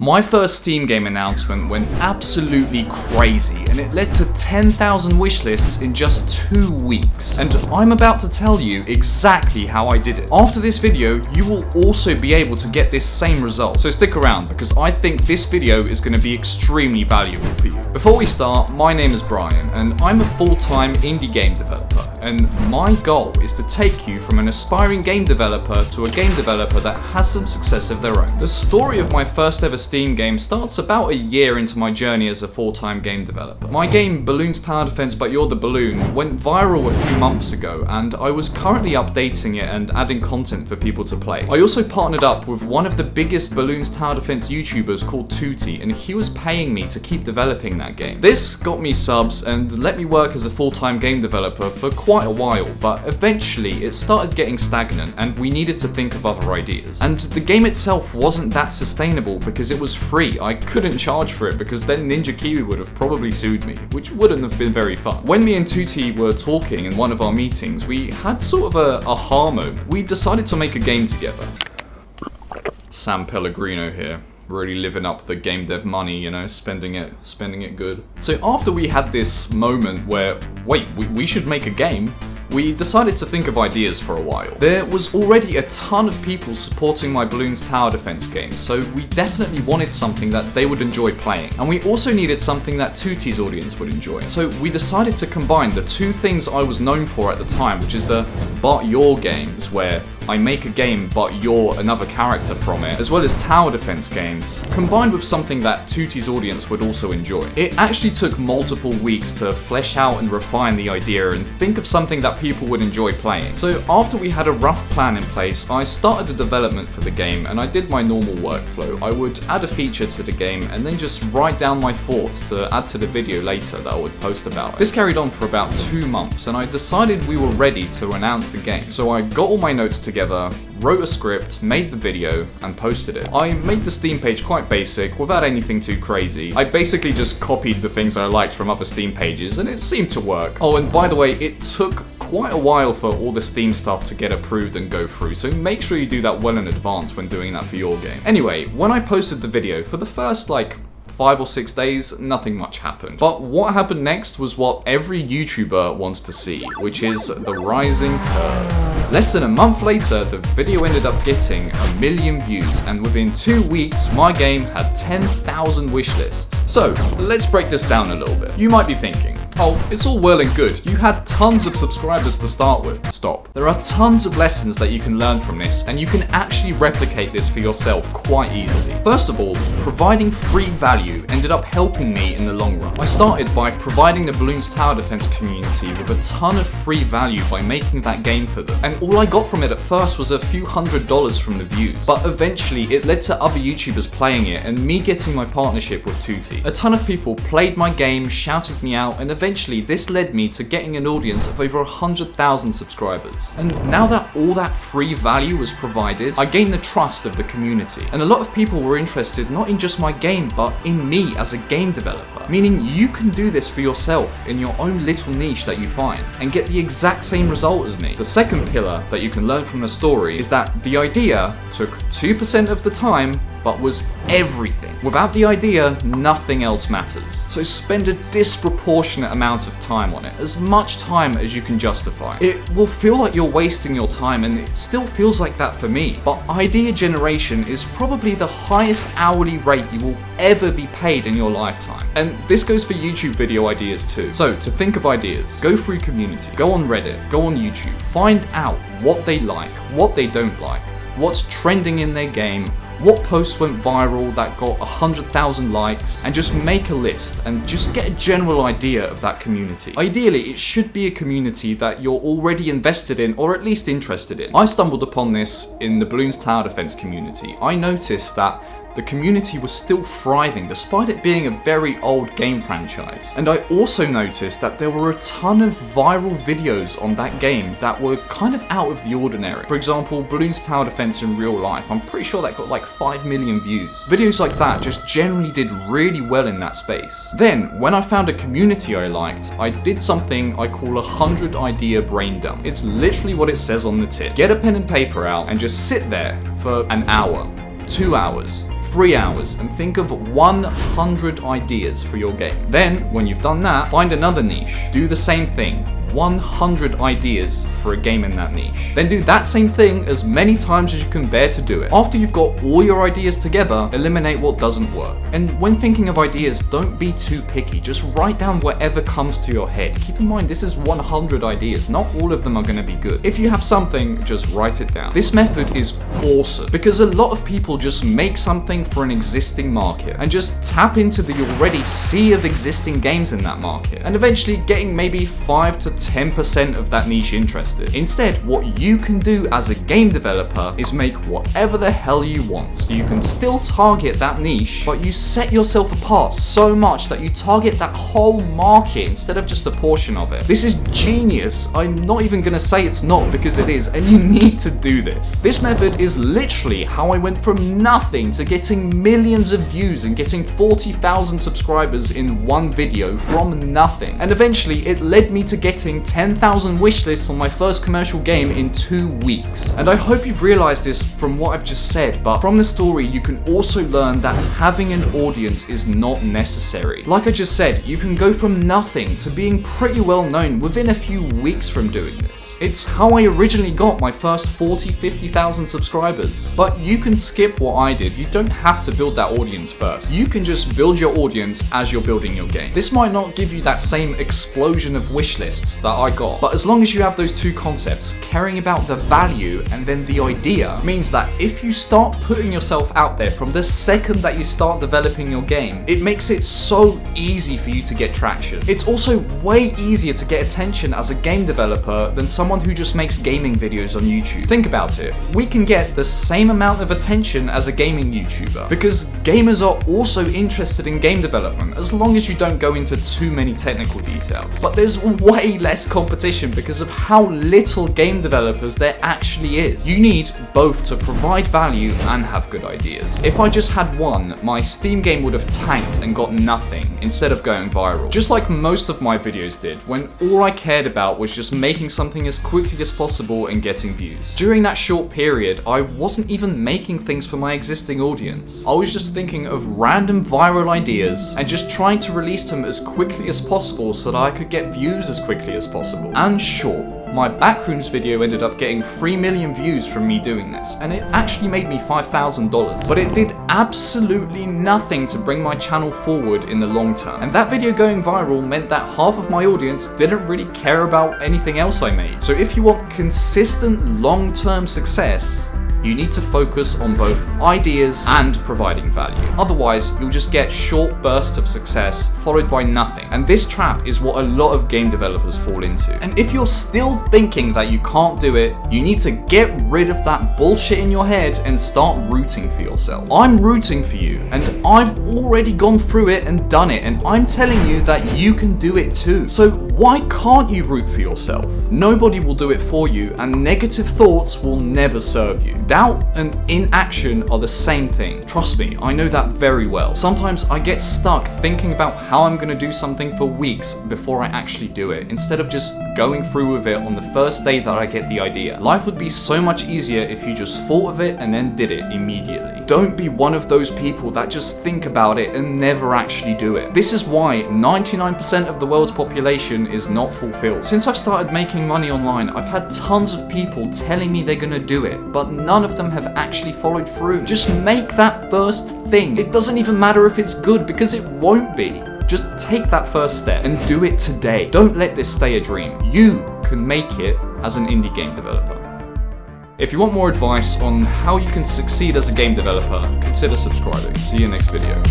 My first Steam game announcement went absolutely crazy, and it led to 10,000 wishlists in just 2 weeks. And I'm about to tell you exactly how I did it. After this video, you will also be able to get this same result. So stick around, because I think this video is going to be extremely valuable for you. Before we start, my name is Brian, and I'm a full-time indie game developer. And my goal is to take you from an aspiring game developer to a game developer that has some success of their own. The story of my first ever Steam game starts about a year into my journey as a full-time game developer. My game, Balloons Tower Defense But You're the Balloon, went viral a few months ago, and I was currently updating it and adding content for people to play. I also partnered up with one of the biggest Balloons Tower Defense YouTubers called Tooty, and he was paying me to keep developing that game. This got me subs and let me work as a full-time game developer for quite a while, but eventually it started getting stagnant and we needed to think of other ideas. And the game itself wasn't that sustainable because it was free. I couldn't charge for it because then Ninja Kiwi would have probably sued me, which wouldn't have been very fun. When me and Tooty were talking in one of our meetings, we had sort of a aha moment. We decided to make a game together. Sam Pellegrino here. Really living up the game dev money, you know, spending it good. So after we had this moment where, wait, we should make a game, we decided to think of ideas for a while. There was already a ton of people supporting my Balloons Tower Defense game, so we definitely wanted something that they would enjoy playing. And we also needed something that Tooty's audience would enjoy. So we decided to combine the two things I was known for at the time, which is the But You're games, where I make a game but you're another character from it, as well as tower defense games, combined with something that Tooty's audience would also enjoy. It actually took multiple weeks to flesh out and refine the idea and think of something that people would enjoy playing. So after we had a rough plan in place, I started the development for the game and I did my normal workflow. I would add a feature to the game and then just write down my thoughts to add to the video later that I would post about it. This carried on for about 2 months and I decided we were ready to announce the game. So I got all my notes together, wrote a script, made the video, and posted it. I made the Steam page quite basic, without anything too crazy. I basically just copied the things I liked from other Steam pages, and it seemed to work. Oh, and by the way, it took quite a while for all the Steam stuff to get approved and go through, so make sure you do that well in advance when doing that for your game. Anyway, when I posted the video, for the first, 5 or 6 days, nothing much happened. But what happened next was what every YouTuber wants to see, which is the rising curve. Less than a month later, the video ended up getting 1 million views, and within 2 weeks, my game had 10,000 wishlists. So, let's break this down a little bit. You might be thinking, oh, it's all well and good. You had tons of subscribers to start with. Stop. There are tons of lessons that you can learn from this, and you can actually replicate this for yourself quite easily. First of all, providing free value ended up helping me in the long run. I started by providing the Balloons Tower Defense community with a ton of free value by making that game for them. And all I got from it at first was a few $100s from the views. But eventually, it led to other YouTubers playing it and me getting my partnership with Tooty. A ton of people played my game, shouted me out, and eventually this led me to getting an audience of over 100,000 subscribers. And now that all that free value was provided, I gained the trust of the community. And a lot of people were interested not in just my game, but in me as a game developer. Meaning you can do this for yourself in your own little niche that you find and get the exact same result as me. The second pillar that you can learn from the story is that the idea took 2% of the time but was everything. Without the idea, nothing else matters. So spend a disproportionate amount of time on it, as much time as you can justify. It will feel like you're wasting your time, and it still feels like that for me, but idea generation is probably the highest hourly rate you will ever be paid in your lifetime. And this goes for YouTube video ideas too. So to think of ideas, go through community, go on Reddit, go on YouTube, find out what they like, what they don't like, what's trending in their game, what posts went viral that got 100,000 likes, and just make a list and just get a general idea of that community. Ideally, it should be a community that you're already invested in or at least interested in. I stumbled upon this in the Balloons Tower Defense community. I noticed that the community was still thriving despite it being a very old game franchise. And I also noticed that there were a ton of viral videos on that game that were kind of out of the ordinary. For example, Balloons Tower Defense in real life, I'm pretty sure that got 5 million views. Videos like that just generally did really well in that space. Then, when I found a community I liked, I did something I call 100 idea brain dump. It's literally what it says on the tip. Get a pen and paper out and just sit there for an hour, 2 hours, 3 hours and think of 100 ideas for your game. Then, when you've done that, find another niche. Do the same thing. 100 ideas for a game in that niche. Then do that same thing as many times as you can bear to do it. After you've got all your ideas together, eliminate what doesn't work. And when thinking of ideas, don't be too picky. Just write down whatever comes to your head. Keep in mind, this is 100 ideas. Not all of them are going to be good. If you have something, just write it down. This method is awesome because a lot of people just make something for an existing market and just tap into the already sea of existing games in that market and eventually getting maybe 5 to 10% of that niche interested. Instead, what you can do as a game developer is make whatever the hell you want. So you can still target that niche, but you set yourself apart so much that you target that whole market instead of just a portion of it. This is genius. I'm not even gonna say it's not, because it is, and you need to do this. This method is literally how I went from nothing to getting millions of views and getting 40,000 subscribers in one video from nothing. And eventually it led me to getting 10,000 wish lists on my first commercial game in 2 weeks. And I hope you've realized this from what I've just said, but from the story you can also learn that having an audience is not necessary. Like I just said, you can go from nothing to being pretty well known within a few weeks from doing this. It's how I originally got my first 50,000 subscribers. But you can skip what I did. You don't have to build that audience first. You can just build your audience as you're building your game. This might not give you that same explosion of wish lists that I got, but as long as you have those two concepts, caring about the value and then the idea, means that if you start putting yourself out there from the second that you start developing your game, it makes it so easy for you to get traction. It's also way easier to get attention as a game developer than someone who just makes gaming videos on YouTube. Think about it. We can get the same amount of attention as a gaming YouTuber because gamers are also interested in game development as long as you don't go into too many technical details. But there's way less competition because of how little game developers there actually is. You need both to provide value and have good ideas. If I just had one, my Steam game would have tanked and got nothing instead of going viral. Just like most of my videos did, when all I cared about was just making something as quickly as possible and getting views. During that short period, I wasn't even making things for my existing audience. I was just thinking of random viral ideas and just trying to release them as quickly as possible so that I could get views as quickly as possible. And sure, my Backrooms video ended up getting 3 million views from me doing this, and it actually made me $5,000. But it did absolutely nothing to bring my channel forward in the long term. And that video going viral meant that half of my audience didn't really care about anything else I made. So if you want consistent long-term success, you need to focus on both ideas and providing value. Otherwise, you'll just get short bursts of success followed by nothing. And this trap is what a lot of game developers fall into. And if you're still thinking that you can't do it, you need to get rid of that bullshit in your head and start rooting for yourself. I'm rooting for you, and I've already gone through it and done it, and I'm telling you that you can do it too. So why can't you root for yourself? Nobody will do it for you, and negative thoughts will never serve you. Doubt and inaction are the same thing. Trust me, I know that very well. Sometimes I get stuck thinking about how I'm gonna do something for weeks before I actually do it, instead of just going through with it on the first day that I get the idea. Life would be so much easier if you just thought of it and then did it immediately. Don't be one of those people that just think about it and never actually do it. This is why 99% of the world's population is not fulfilled. Since I've started making money online, I've had tons of people telling me they're gonna do it, but none of them have actually followed through. Just make that first thing. It doesn't even matter if it's good, because it won't be. Just take that first step and do it today. Don't let this stay a dream. You can make it as an indie game developer. If you want more advice on how you can succeed as a game developer, consider subscribing. See you next video.